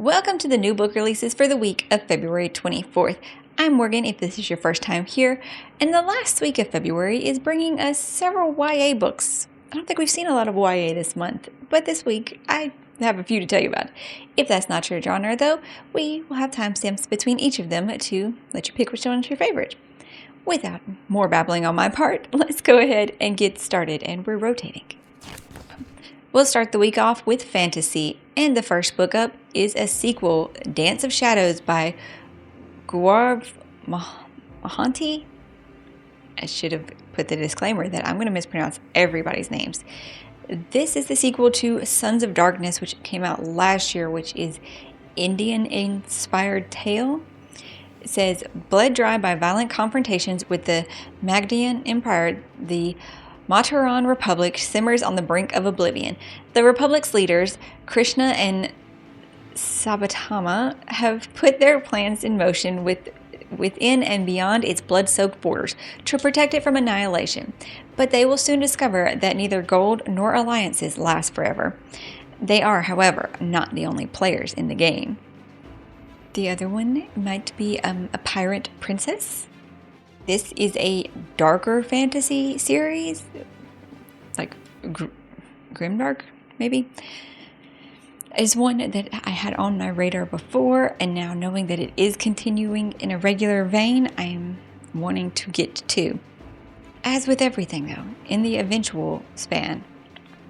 Welcome to the new book releases for the week of February 24th. I'm Morgan if this is your first time here, and the last week of February is bringing us several YA books. I don't think we've seen a lot of YA this month, but this week I have a few to tell you about. If that's not your genre though, we will have timestamps between each of them to let you pick which one's your favorite. Without more babbling on my part, let's go ahead and get started, and we're rotating. We'll start the week off with fantasy, and the first book up is a sequel, Dance of Shadows by Gaurav Mohanty. I should have put the disclaimer that I'm going to mispronounce everybody's names. This is the sequel to Sons of Darkness, which came out last year, which is Indian-inspired tale. It says, bled dry by violent confrontations with the Magadhan Empire, the Mathuran Republic simmers on the brink of oblivion. The Republic's leaders, Krishna and Sabatama, have put their plans in motion within and beyond its blood-soaked borders to protect it from annihilation. But they will soon discover that neither gold nor alliances last forever. They are, however, not the only players in the game. The other one might be a pirate princess. This is a darker fantasy series, like grimdark, maybe. It's one that I had on my radar before, and now knowing that it is continuing in a regular vein, I am wanting to get to. As with everything, though, in the eventual span.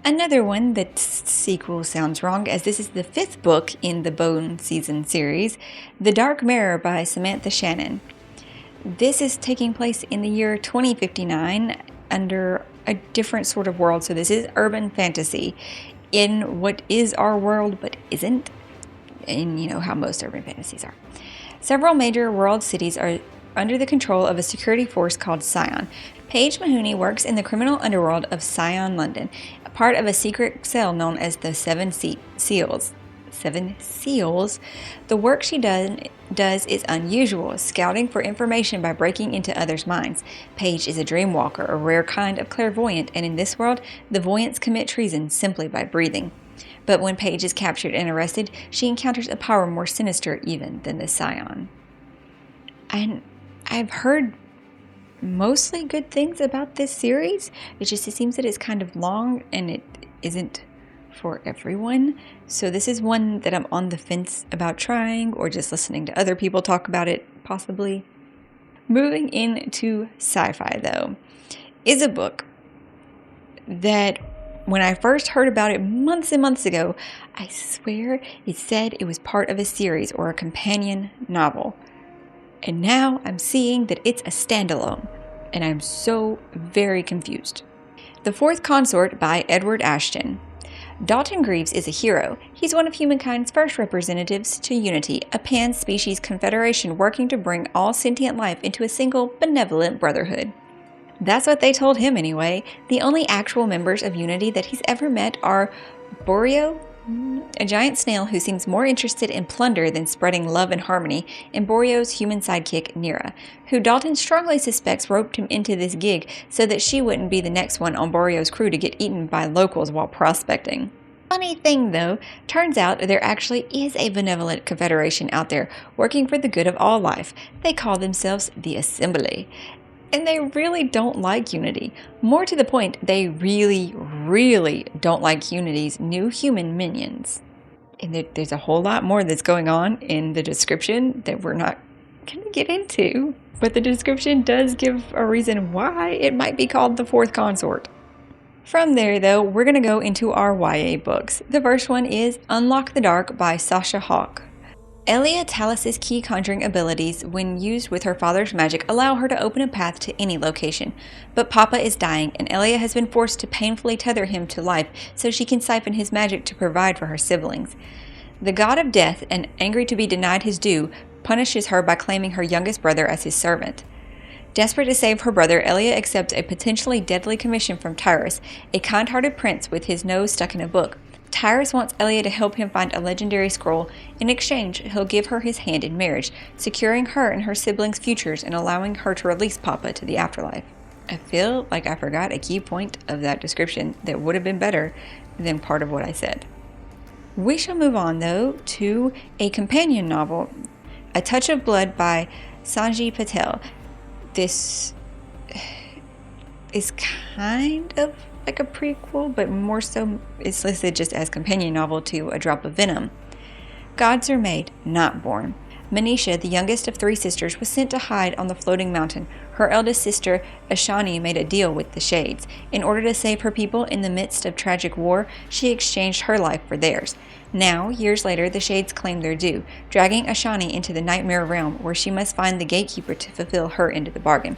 Another one that sequel sounds wrong, as this is the 5th book in the Bone Season series, The Dark Mirror by Samantha Shannon. This is taking place in the year 2059 under a different sort of world. So this is urban fantasy in what is our world but isn't. And you know how most urban fantasies are. Several major world cities are under the control of a security force called Scion. Paige Mahoney works in the criminal underworld of Scion, London, a part of a secret cell known as the Seven Seals. The work she does is unusual, scouting for information by breaking into others' minds. Paige is a dreamwalker, a rare kind of clairvoyant, and in this world, the voyants commit treason simply by breathing. But when Paige is captured and arrested, she encounters a power more sinister even than the Scion. And I've heard mostly good things about this series. It seems that it's kind of long and it isn't for everyone. So this is one that I'm on the fence about trying, or just listening to other people talk about it, possibly. Moving into sci-fi, though, is a book that when I first heard about it months and months ago, I swear it said it was part of a series or a companion novel. And now I'm seeing that it's a standalone, and I'm so very confused. The Fourth Consort by Edward Ashton. Dalton Greaves is a hero. He's one of humankind's first representatives to Unity, a pan-species confederation working to bring all sentient life into a single, benevolent brotherhood. That's what they told him anyway. The only actual members of Unity that he's ever met are Boreal, a giant snail who seems more interested in plunder than spreading love and harmony, and Boreal's human sidekick, Nira, who Dalton strongly suspects roped him into this gig so that she wouldn't be the next one on Boreal's crew to get eaten by locals while prospecting. Funny thing though, turns out there actually is a benevolent confederation out there working for the good of all life. They call themselves the Assembly. And they really don't like Unity. More to the point, they really, really don't like Unity's new human minions. And there's a whole lot more that's going on in the description that we're not going to get into. But the description does give a reason why it might be called the Fourth Consort. From there, though, we're going to go into our YA books. The first one is Unlock the Dark by Sasha Hawk. Elia Talis' key conjuring abilities, when used with her father's magic, allow her to open a path to any location. But Papa is dying, and Elia has been forced to painfully tether him to life so she can siphon his magic to provide for her siblings. The god of death, and angry to be denied his due, punishes her by claiming her youngest brother as his servant. Desperate to save her brother, Elia accepts a potentially deadly commission from Tyrus, a kind-hearted prince with his nose stuck in a book. Tyrus wants Elia to help him find a legendary scroll. In exchange, he'll give her his hand in marriage, securing her and her siblings' futures and allowing her to release Papa to the afterlife. I feel like I forgot a key point of that description that would have been better than part of what I said. We shall move on, though, to a companion novel, A Touch of Blood by Sanji Patel. This is kind of like a prequel, but more so it's listed just as companion novel to A Drop of Venom. Gods are made, not born. Manisha, the youngest of 3 sisters, was sent to hide on the floating mountain. Her eldest sister, Ashani, made a deal with the Shades. In order to save her people in the midst of tragic war, she exchanged her life for theirs. Now, years later, the Shades claim their due, dragging Ashani into the nightmare realm where she must find the gatekeeper to fulfill her end of the bargain.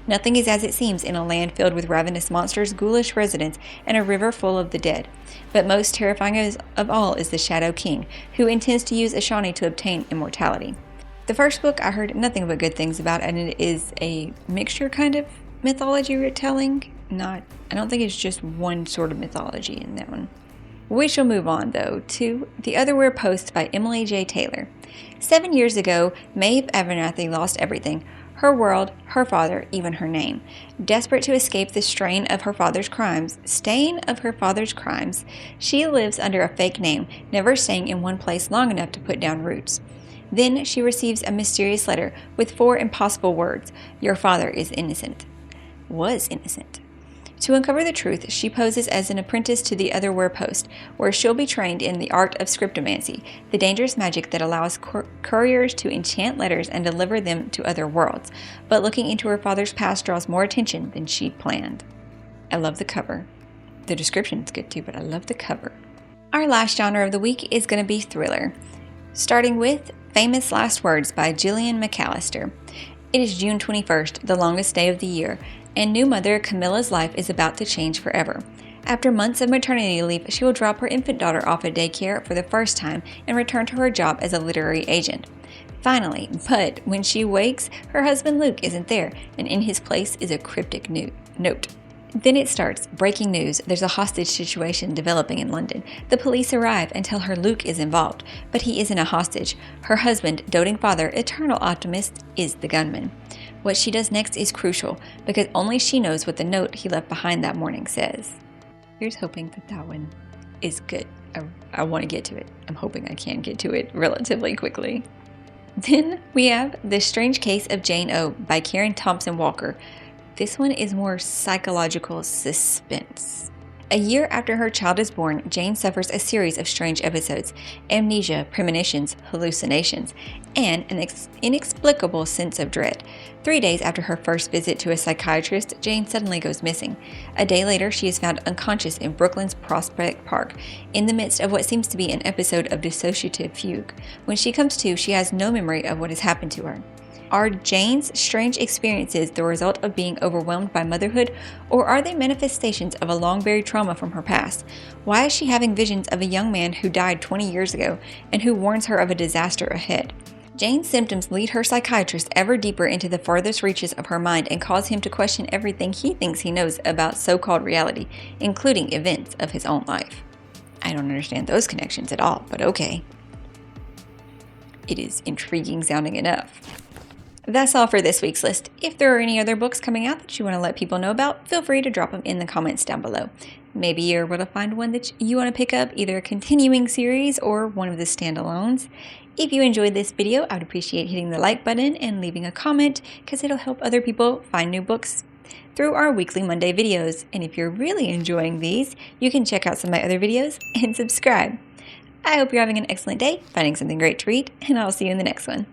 Nothing is as it seems in a land filled with ravenous monsters, ghoulish residents, and a river full of the dead. But most terrifying of all is the Shadow King, who intends to use Ashani to obtain immortality. The first book I heard nothing but good things about, and it is a mixture kind of mythology retelling. I don't think it's just one sort of mythology in that one. We shall move on, though, to The Otherwhere Post by Emily J. Taylor. 7 years ago, Maeve Abernathy lost everything. Her world, her father, even her name. Desperate to escape the stain of her father's crimes, she lives under a fake name, never staying in one place long enough to put down roots. Then she receives a mysterious letter with 4 impossible words. Your father is innocent. Was innocent. To uncover the truth, she poses as an apprentice to the Otherwhere Post, where she'll be trained in the art of scriptomancy, the dangerous magic that allows couriers to enchant letters and deliver them to other worlds. But looking into her father's past draws more attention than she'd planned. I love the cover. The description's good too, but I love the cover. Our last genre of the week is going to be thriller, starting with Famous Last Words by Gillian McAllister. It is June 21st, the longest day of the year, and new mother Camilla's life is about to change forever. After months of maternity leave, she will drop her infant daughter off at daycare for the first time and return to her job as a literary agent. Finally, but when she wakes, her husband Luke isn't there, and in his place is a cryptic note. Then it starts. Breaking news. There's a hostage situation developing in London. The police arrive and tell her Luke is involved, but he isn't a hostage. Her husband, doting father, eternal optimist, is the gunman. What she does next is crucial, because only she knows what the note he left behind that morning says. Here's hoping that one is good. I want to get to it. I'm hoping I can get to it relatively quickly. Then we have The Strange Case of Jane O. by Karen Thompson Walker. This one is more psychological suspense. A year after her child is born, Jane suffers a series of strange episodes: amnesia, premonitions, hallucinations, and an inexplicable sense of dread. 3 days after her first visit to a psychiatrist, Jane suddenly goes missing. A day later, she is found unconscious in Brooklyn's Prospect Park, in the midst of what seems to be an episode of dissociative fugue. When she comes to, she has no memory of what has happened to her. Are Jane's strange experiences the result of being overwhelmed by motherhood, or are they manifestations of a long-buried trauma from her past? Why is she having visions of a young man who died 20 years ago and who warns her of a disaster ahead? Jane's symptoms lead her psychiatrist ever deeper into the farthest reaches of her mind and cause him to question everything he thinks he knows about so-called reality, including events of his own life. I don't understand those connections at all, but okay. It is intriguing sounding enough. That's all for this week's list. If there are any other books coming out that you want to let people know about, feel free to drop them in the comments down below. Maybe you're able to find one that you want to pick up, either a continuing series or one of the standalones. If you enjoyed this video, I would appreciate hitting the like button and leaving a comment, because it'll help other people find new books through our weekly Monday videos. And if you're really enjoying these, you can check out some of my other videos and subscribe. I hope you're having an excellent day, finding something great to read, and I'll see you in the next one.